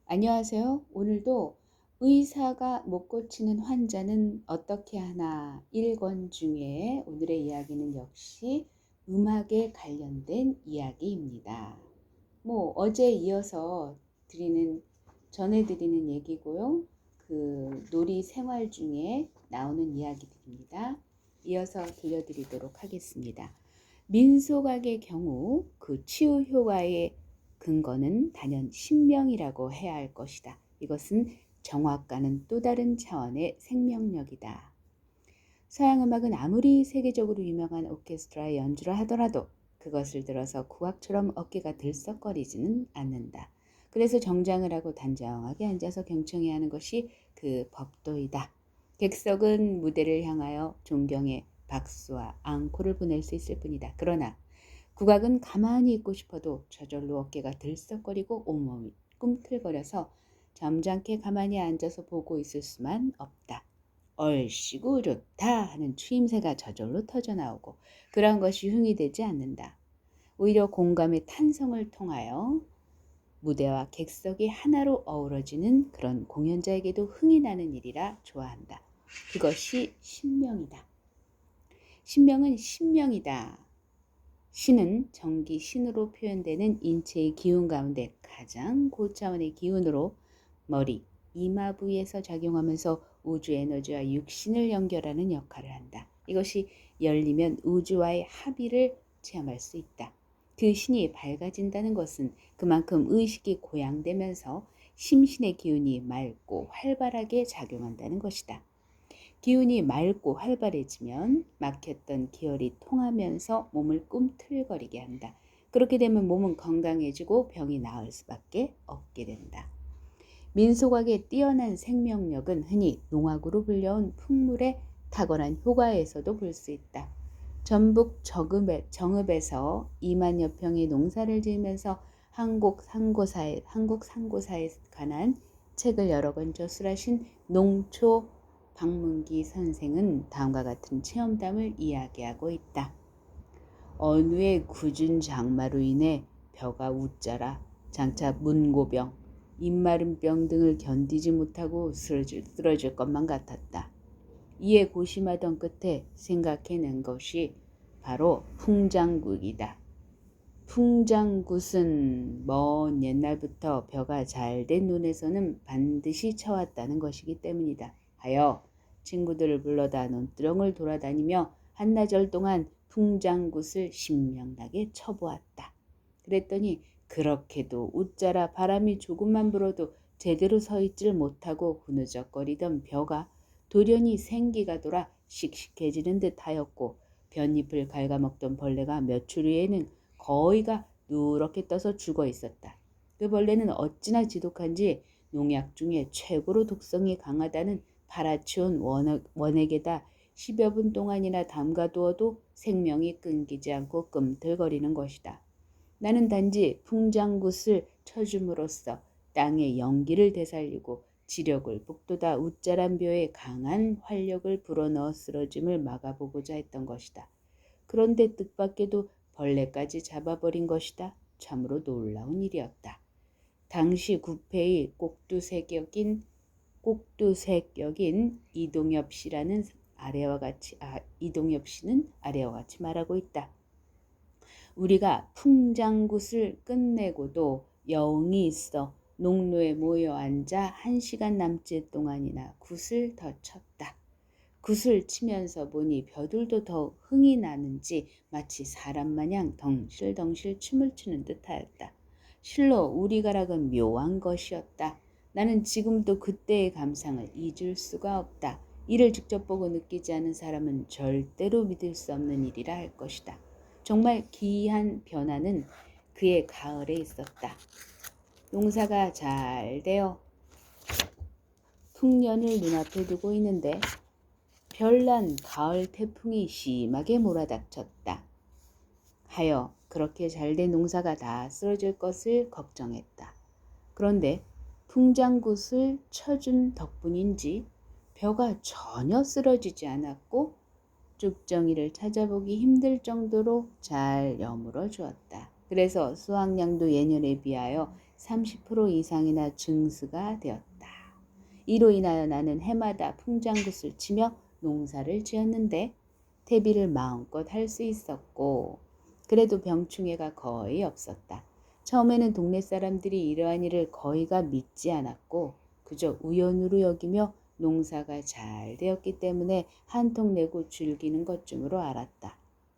안녕하세요. 오늘도 의사가 못 고치는 환자는 어떻게 하나 1권 중에 오늘의 이야기는 역시 음악에 관련된 이야기입니다. 어제 이어서 전해드리는 얘기고요. 그 놀이 생활 중에 나오는 이야기들입니다. 이어서 들려드리도록 하겠습니다. 민속학의 경우 그 치유 효과의 근거는 단연 신명이라고 해야 할 것이다. 이것은 정확과는 또 다른 차원의 생명력이다. 서양 음악은 아무리 세계적으로 유명한 오케스트라의 연주를 하더라도 그것을 들어서 국악처럼 어깨가 들썩거리지는 않는다. 그래서 정장을 하고 단정하게 앉아서 경청해야 하는 것이 그 법도이다. 객석은 무대를 향하여 존경의 박수와 앙코를 보낼 수 있을 뿐이다. 그러나 국악은 가만히 있고 싶어도 저절로 어깨가 들썩거리고 온몸이 꿈틀거려서 점잖게 가만히 앉아서 보고 있을 수만 없다. 얼씨구 좋다 하는 추임새가 저절로 터져나오고 그러한 것이 흉이 되지 않는다. 오히려 공감의 탄성을 통하여 무대와 객석이 하나로 어우러지는 그런 공연자에게도 흥이 나는 일이라 좋아한다. 그것이 신명이다. 신명은 신명이다. 신은 정기 신으로 표현되는 인체의 기운 가운데 가장 고차원의 기운으로 머리, 이마 부위에서 작용하면서 우주 에너지와 육신을 연결하는 역할을 한다. 이것이 열리면 우주와의 합의를 체험할 수 있다. 그 신이 밝아진다는 것은 그만큼 의식이 고양되면서 심신의 기운이 맑고 활발하게 작용한다는 것이다. 기운이 맑고 활발해지면 막혔던 기혈이 통하면서 몸을 꿈틀거리게 한다. 그렇게 되면 몸은 건강해지고 병이 나을 수밖에 없게 된다. 민속학의 뛰어난 생명력은 흔히 농악으로 불려온 풍물의 탁월한 효과에서도 볼 수 있다. 전북 정읍에서 2만여 평의 농사를 지으면서 한국 상고사에 관한 책을 여러 권 저술하신 농초 박문기 선생은 다음과 같은 체험담을 이야기하고 있다. 어느 해 굳은 장마로 인해 벼가 웃자라 장차 문고병, 입마른병 등을 견디지 못하고 쓰러질 것만 같았다. 이에 고심하던 끝에 생각해낸 것이 바로 풍장굿이다. 풍장굿은 먼 옛날부터 벼가 잘 된 논에서는 반드시 쳐왔다는 것이기 때문이다. 하여 친구들을 불러다 논두렁을 돌아다니며 한나절 동안 풍장굿을 신명나게 쳐보았다. 그랬더니 그렇게도 웃자라 바람이 조금만 불어도 제대로 서 있질 못하고 후느적거리던 벼가 돌연히 생기가 돌아 씩씩해지는 듯 하였고 벼잎을 갉아먹던 벌레가 며칠 후에는 거의가 누렇게 떠서 죽어 있었다. 그 벌레는 어찌나 지독한지 농약 중에 최고로 독성이 강하다는 팔아치운 원액에다 10여 분 동안이나 담가두어도 생명이 끊기지 않고 끔틀거리는 것이다. 나는 단지 풍장굿을 쳐줌으로써 땅의 연기를 되살리고 지력을 북돋아 웃자란 벼에 강한 활력을 불어넣어 쓰러짐을 막아보고자 했던 것이다. 그런데 뜻밖에도 벌레까지 잡아버린 것이다. 참으로 놀라운 일이었다. 당시 구패의 꼭두색역인 이동엽 씨는 아래와 같이 말하고 있다. 우리가 풍장굿을 끝내고도 여웅이 있어 농로에 모여 앉아 1시간 남짓 동안이나 굿을 더 쳤다. 굿을 치면서 보니 벼들도 더욱 흥이 나는지 마치 사람 마냥 덩실덩실 춤을 추는 듯하였다. 실로 우리 가락은 묘한 것이었다. 나는 지금도 그때의 감상을 잊을 수가 없다. 이를 직접 보고 느끼지 않은 사람은 절대로 믿을 수 없는 일이라 할 것이다. 정말 기이한 변화는 그의 가을에 있었다. 농사가 잘 되어 풍년을 눈앞에 두고 있는데 별난 가을 태풍이 심하게 몰아닥쳤다. 하여 그렇게 잘된 농사가 다 쓰러질 것을 걱정했다. 그런데 풍장굿을 쳐준 덕분인지 벼가 전혀 쓰러지지 않았고 쭉정이를 찾아보기 힘들 정도로 잘 여물어 주었다. 그래서 수확량도 예년에 비하여 30% 이상이나 증수가 되었다. 이로 인하여 나는 해마다 풍장굿을 치며 농사를 지었는데 퇴비를 마음껏 할 수 있었고 그래도 병충해가 거의 없었다. 처음에는 동네 사람들이 이러한 일을 거의가 믿지 않았고 그저 우연으로 여기며 농사가 잘 되었기 때문에 한통 내고 즐기는 것쯤으로 알았다.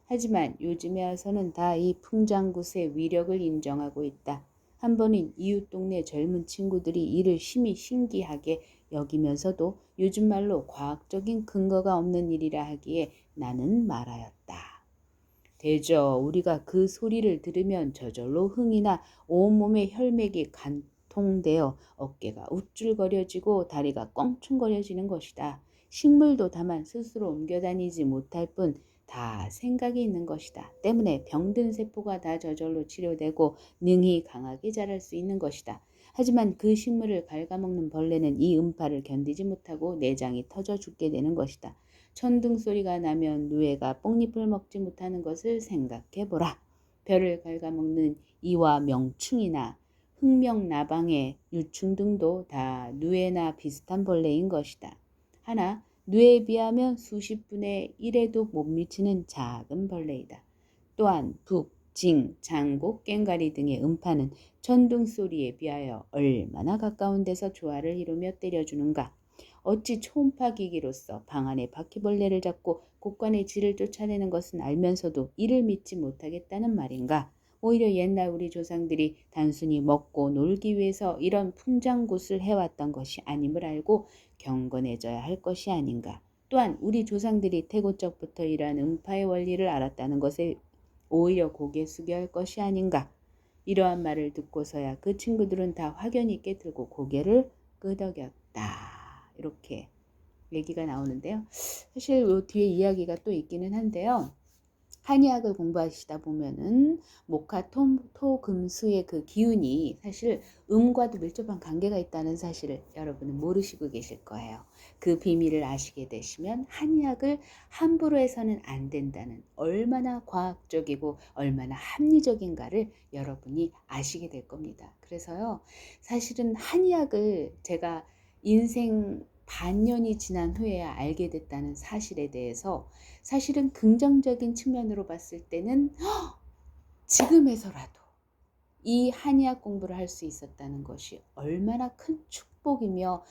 하지만 요즘에 와서는 다 이 풍장굿의 위력을 인정하고 있다. 한 번은 이웃 동네 젊은 친구들이 이를 심히 신기하게 여기면서도 요즘 말로 과학적인 근거가 없는 일이라 하기에 나는 말하였다. 대저 우리가 그 소리를 들으면 저절로 흥이나 온몸의 혈맥이 관통되어 어깨가 우쭐거려지고 다리가 껑충거려지는 것이다. 식물도 다만 스스로 옮겨다니지 못할 뿐 다 생각이 있는 것이다. 때문에 병든 세포가 다 저절로 치료되고 능히 강하게 자랄 수 있는 것이다. 하지만 그 식물을 갉아먹는 벌레는 이 음파를 견디지 못하고 내장이 터져 죽게 되는 것이다. 천둥 소리가 나면 누에가 뽕잎을 먹지 못하는 것을 생각해보라. 벼를 갉아먹는 이와 명충이나 흑명나방의 유충 등도 다 누에나 비슷한 벌레인 것이다. 하나 누에에 비하면 수십 분의 1에도 못 미치는 작은 벌레이다. 또한 북, 징, 장고, 꽹과리 등의 음파는 천둥 소리에 비하여 얼마나 가까운 데서 조화를 이루며 때려주는가. 어찌 초음파 기기로서 방 안에 바퀴벌레를 잡고 곡간의 질을 쫓아내는 것은 알면서도 이를 믿지 못하겠다는 말인가. 오히려 옛날 우리 조상들이 단순히 먹고 놀기 위해서 이런 풍장굿을 해왔던 것이 아님을 알고 경건해져야 할 것이 아닌가. 또한 우리 조상들이 태고적부터 이러한 음파의 원리를 알았다는 것에 오히려 고개 숙여야 할 것이 아닌가. 이러한 말을 듣고서야 그 친구들은 다 확연 있게 들고 고개를 끄덕였다. 이렇게 얘기가 나오는데요. 사실 요 뒤에 이야기가 또 있기는 한데요. 한의학을 공부하시다 보면은 목화, 토, 금, 수의 그 기운이 사실 음과도 밀접한 관계가 있다는 사실을 여러분은 모르시고 계실 거예요. 그 비밀을 아시게 되시면 한의학을 함부로 해서는 안 된다는 얼마나 과학적이고 얼마나 합리적인가를 여러분이 아시게 될 겁니다. 그래서요, 사실은 한의학을 제가 인생 반년이 지난 후에야 알게 됐다는 사실에 대해서 사실은 긍정적인 측면으로 봤을 때는 지금에서라도 이 한의학 공부를 할 수 있었다는 것이 얼마나 큰 축복이며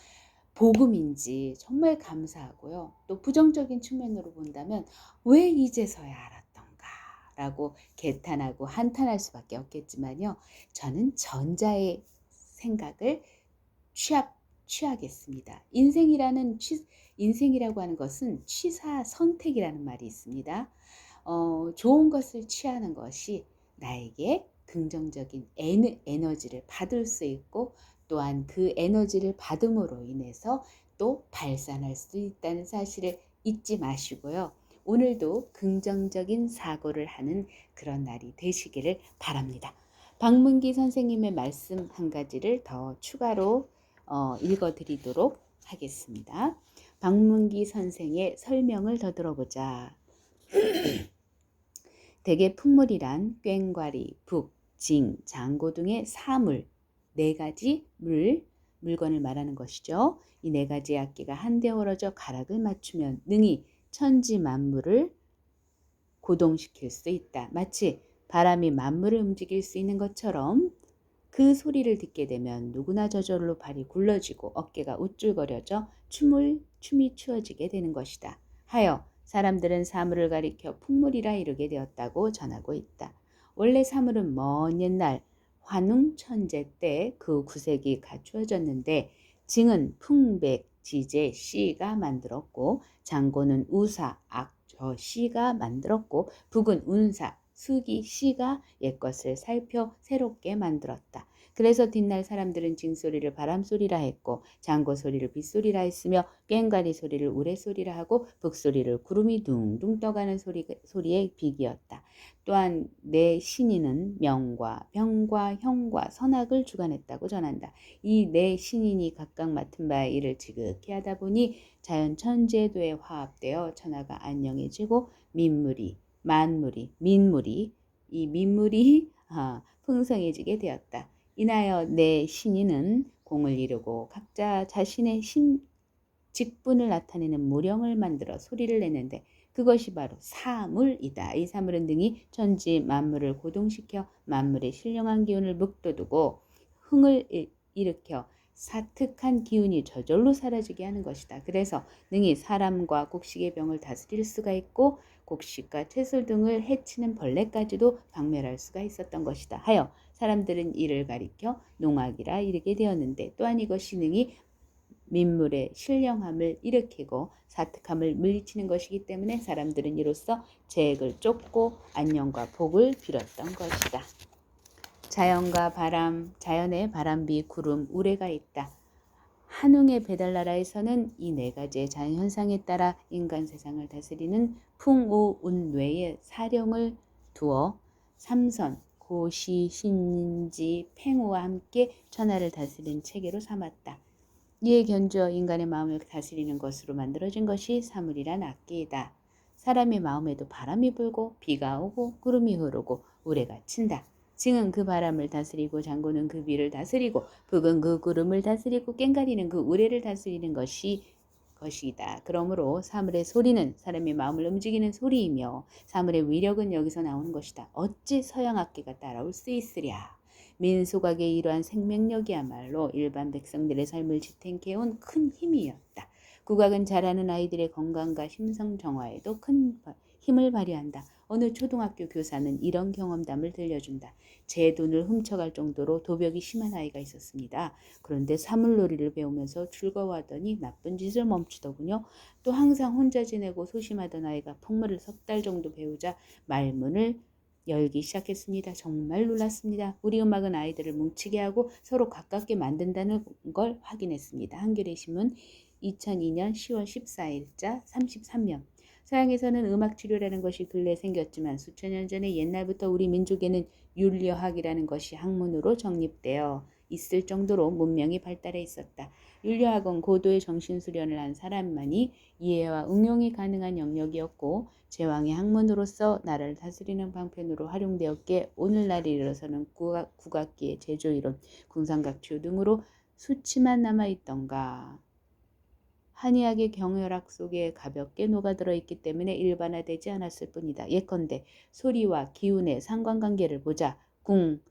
복음인지 정말 감사하고요. 또 부정적인 측면으로 본다면 왜 이제서야 알았던가 라고 개탄하고 한탄할 수밖에 없겠지만요. 저는 전자의 생각을 취하겠습니다. 인생이라고 하는 것은 취사 선택이라는 말이 있습니다. 좋은 것을 취하는 것이 나에게 긍정적인 에너지를 받을 수 있고 또한 그 에너지를 받음으로 인해서 또 발산할 수 있다는 사실을 잊지 마시고요. 오늘도 긍정적인 사고를 하는 그런 날이 되시기를 바랍니다. 박문기 선생님의 말씀 한 가지를 더 추가로 읽어드리도록 하겠습니다. 박문기 선생의 설명을 더 들어보자. 대개 풍물이란 꽹과리, 북, 징, 장고 등의 사물, 네 가지 물건을 말하는 것이죠. 이 네 가지 악기가 한데 어우러져 가락을 맞추면 능히 천지 만물을 고동시킬 수 있다. 마치 바람이 만물을 움직일 수 있는 것처럼 그 소리를 듣게 되면 누구나 저절로 발이 굴러지고 어깨가 우쭐거려져 춤이 추어지게 되는 것이다. 하여 사람들은 사물을 가리켜 풍물이라 이르게 되었다고 전하고 있다. 원래 사물은 먼 옛날 환웅 천재 때 그 구색이 갖추어졌는데 징은 풍백, 지제, 씨가 만들었고 장고는 우사, 악저, 씨가 만들었고 북은 운사, 수기, 씨가 옛것을 살펴 새롭게 만들었다. 그래서 뒷날 사람들은 징소리를 바람소리라 했고 장고소리를 빗소리라 했으며 꽹과리 소리를 우레소리라 하고 북소리를 구름이 둥둥 떠가는 소리에 비기었다. 또한 네 신인은 명과 병과 형과 선악을 주관했다고 전한다. 이 네 신인이 각각 맡은 바의 일을 지극히 하다 보니 자연 천재도에 화합되어 천하가 안녕해지고 민물이 이 민물이 풍성해지게 되었다. 인하여 내 신인은 공을 이루고 각자 자신의 직분을 나타내는 무령을 만들어 소리를 내는데 그것이 바로 사물이다. 이 사물은 능히 천지 만물을 고동시켜 만물의 신령한 기운을 묵돋우고 흥을 일으켜 사특한 기운이 저절로 사라지게 하는 것이다. 그래서 능히 사람과 곡식의 병을 다스릴 수가 있고 곡식과 채소 등을 해치는 벌레까지도 박멸할 수가 있었던 것이다. 하여 사람들은 이를 가리켜 농악이라 이르게 되었는데 또한 이것이 능히 민물의 신령함을 일으키고 사특함을 물리치는 것이기 때문에 사람들은 이로써 재액을 쫓고 안녕과 복을 빌었던 것이다. 자연과 바람, 자연의 바람비, 구름, 우레가 있다. 한웅의 배달나라에서는 이 네 가지의 자연현상에 따라 인간 세상을 다스리는 풍우운뇌의 사령을 두어 삼선, 고시, 신지, 팽우와 함께 천하를 다스리는 체계로 삼았다. 이에 견주어 인간의 마음을 다스리는 것으로 만들어진 것이 사물이란 악기이다. 사람의 마음에도 바람이 불고 비가 오고 구름이 흐르고 우레가 친다. 징은 그 바람을 다스리고 장구는 그 비를 다스리고 북은 그 구름을 다스리고 꽹가리는 그 우레를 다스리는 것이다. 그러므로 사물의 소리는 사람의 마음을 움직이는 소리이며 사물의 위력은 여기서 나오는 것이다. 어찌 서양 악기가 따라올 수 있으랴. 민소각의 이러한 생명력이야말로 일반 백성들의 삶을 지탱해온 큰 힘이었다. 국악은 자라는 아이들의 건강과 심성 정화에도 큰 힘을 발휘한다. 어느 초등학교 교사는 이런 경험담을 들려준다. 제 돈을 훔쳐갈 정도로 도벽이 심한 아이가 있었습니다. 그런데 사물놀이를 배우면서 즐거워하더니 나쁜 짓을 멈추더군요. 또 항상 혼자 지내고 소심하던 아이가 풍물을 3달 정도 배우자 말문을 열기 시작했습니다. 정말 놀랐습니다. 우리 음악은 아이들을 뭉치게 하고 서로 가깝게 만든다는 걸 확인했습니다. 한겨레 신문 2002년 10월 14일자 33면. 서양에서는 음악 치료라는 것이 근래 생겼지만 수천 년 전에 옛날부터 우리 민족에는 율려학이라는 것이 학문으로 정립되어 있을 정도로 문명이 발달해 있었다. 율려학은 고도의 정신수련을 한 사람만이 이해와 응용이 가능한 영역이었고 제왕의 학문으로서 나라를 다스리는 방편으로 활용되었기에 오늘날에 이르러서는 국악기의 제조이론, 궁상각취 등으로 수치만 남아있던가. 한의학의 경혈학 속에 가볍게 녹아들어 있기 때문에 일반화되지 않았을 뿐이다. 예컨대 소리와 기운의 상관관계를 보자. 궁,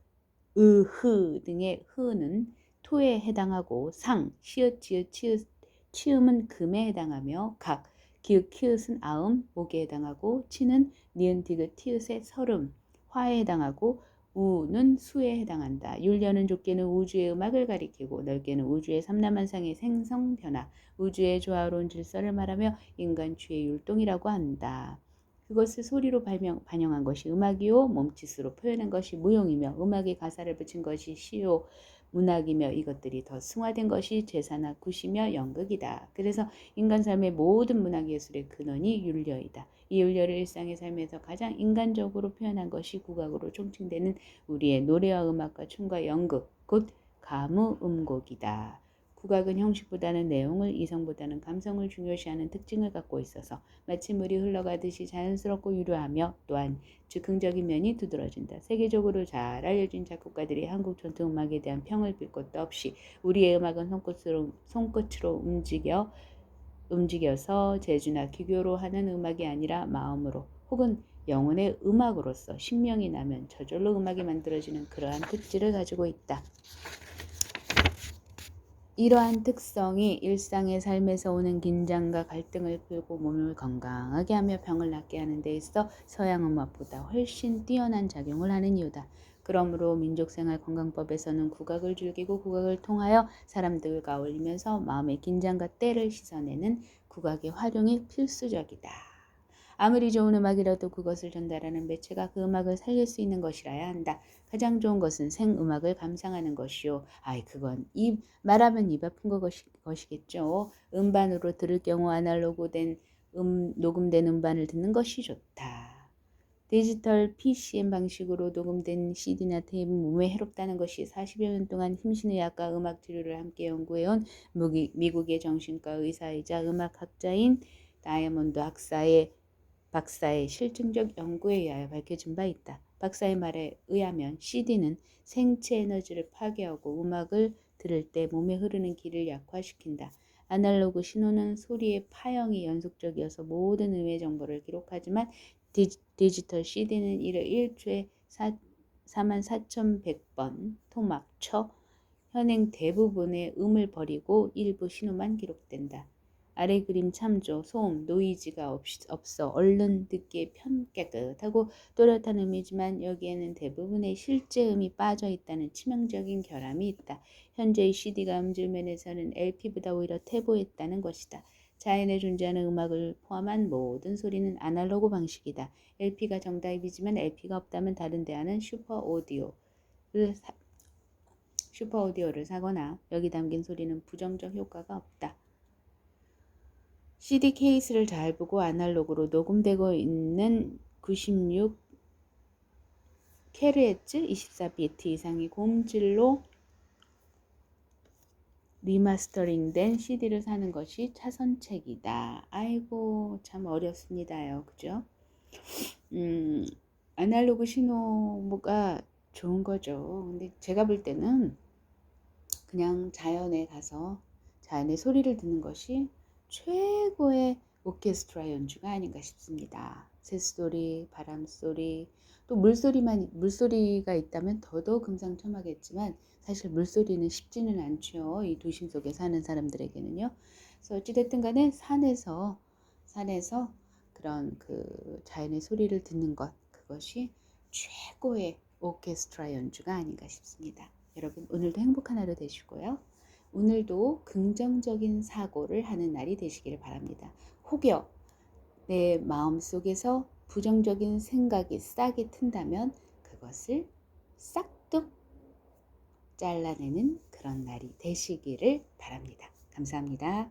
흐 등의 흐는 토에 해당하고 상, 시읒, 지읒, 치음은 금에 해당하며 각, 기읍, 키읔은 아음, 목에 해당하고 치는 니은, 디귿, 티읕의 설음, 화에 해당하고 우는 수에 해당한다. 율려는 좁게는 우주의 음악을 가리키고 넓게는 우주의 삼라만상의 생성 변화, 우주의 조화로운 질서를 말하며 인간추의 율동이라고 한다. 그것을 소리로 반영한 것이 음악이요 몸짓으로 표현한 것이 무용이며 음악에 가사를 붙인 것이 시요 문학이며 이것들이 더 승화된 것이 제사나 굿이며 연극이다. 그래서 인간 삶의 모든 문학예술의 근원이 율려이다. 이 율려를 일상의 삶에서 가장 인간적으로 표현한 것이 국악으로 총칭되는 우리의 노래와 음악과 춤과 연극, 곧 가무음곡이다. 국악은 형식보다는 내용을, 이성보다는 감성을 중요시하는 특징을 갖고 있어서 마치 물이 흘러가듯이 자연스럽고 유려하며 또한 즉흥적인 면이 두드러진다. 세계적으로 잘 알려진 작곡가들이 한국 전통음악에 대한 평을 빌 것도 없이 우리의 음악은 손끝으로 움직여서 재주나 기교로 하는 음악이 아니라 마음으로 혹은 영혼의 음악으로서 신명이 나면 저절로 음악이 만들어지는 그러한 특질을 가지고 있다. 이러한 특성이 일상의 삶에서 오는 긴장과 갈등을 풀고 몸을 건강하게 하며 병을 낫게 하는 데 있어 서양 음악보다 훨씬 뛰어난 작용을 하는 이유다. 그러므로 민족생활건강법에서는 국악을 즐기고 국악을 통하여 사람들과 어울리면서 마음의 긴장과 때를 씻어내는 국악의 활용이 필수적이다. 아무리 좋은 음악이라도 그것을 전달하는 매체가 그 음악을 살릴 수 있는 것이라야 한다. 가장 좋은 것은 생음악을 감상하는 것이요. 그건 말하면 입 아픈 것이겠죠. 음반으로 들을 경우 아날로그된 녹음된 음반을 듣는 것이 좋다. 디지털 PCM 방식으로 녹음된 CD나 테이프는 몸에 해롭다는 것이 40여 년 동안 힘신의학과 음악 치료를 함께 연구해온 미국의 정신과 의사이자 음악학자인 다이아몬드 학사의 박사의 실증적 연구에 의하여 밝혀진 바 있다. 박사의 말에 의하면 CD는 생체 에너지를 파괴하고 음악을 들을 때 몸에 흐르는 기를 약화시킨다. 아날로그 신호는 소리의 파형이 연속적이어서 모든 음의 정보를 기록하지만 디지털 CD는 이를 1초에 44,100번 토막, 쳐, 현행 대부분의 음을 버리고 일부 신호만 기록된다. 아래 그림 참조, 소음, 노이즈가 없어 얼른 듣기에 깨끗하고 또렷한 음이지만 여기에는 대부분의 실제 음이 빠져 있다는 치명적인 결함이 있다. 현재의 CD가 음질 면에서는 LP보다 오히려 퇴보했다는 것이다. 자연에 존재하는 음악을 포함한 모든 소리는 아날로그 방식이다. LP가 정답이지만 LP가 없다면 다른 데하는 슈퍼 오디오를 사거나 여기 담긴 소리는 부정적 효과가 없다. CD 케이스를 잘 보고 아날로그로 녹음되고 있는 96 kHz 24비트 이상의 고음질로 리마스터링된 CD를 사는 것이 차선책이다. 아이고 참 어렵습니다요. 그죠? 아날로그 신호가 좋은 거죠. 근데 제가 볼 때는 그냥 자연에 가서 자연의 소리를 듣는 것이 최고의 오케스트라 연주가 아닌가 싶습니다. 새소리, 바람소리, 또 물소리가 있다면 더더욱 금상첨화겠지만 사실 물소리는 쉽지는 않죠. 이 도심 속에 사는 사람들에게는요. 그래서 어찌됐든 간에 산에서 그런 그 자연의 소리를 듣는 것, 그것이 최고의 오케스트라 연주가 아닌가 싶습니다. 여러분 오늘도 행복한 하루 되시고요. 오늘도 긍정적인 사고를 하는 날이 되시기를 바랍니다. 혹여 내 마음속에서 부정적인 생각이 싹이 튼다면 그것을 싹둑 잘라내는 그런 날이 되시기를 바랍니다. 감사합니다.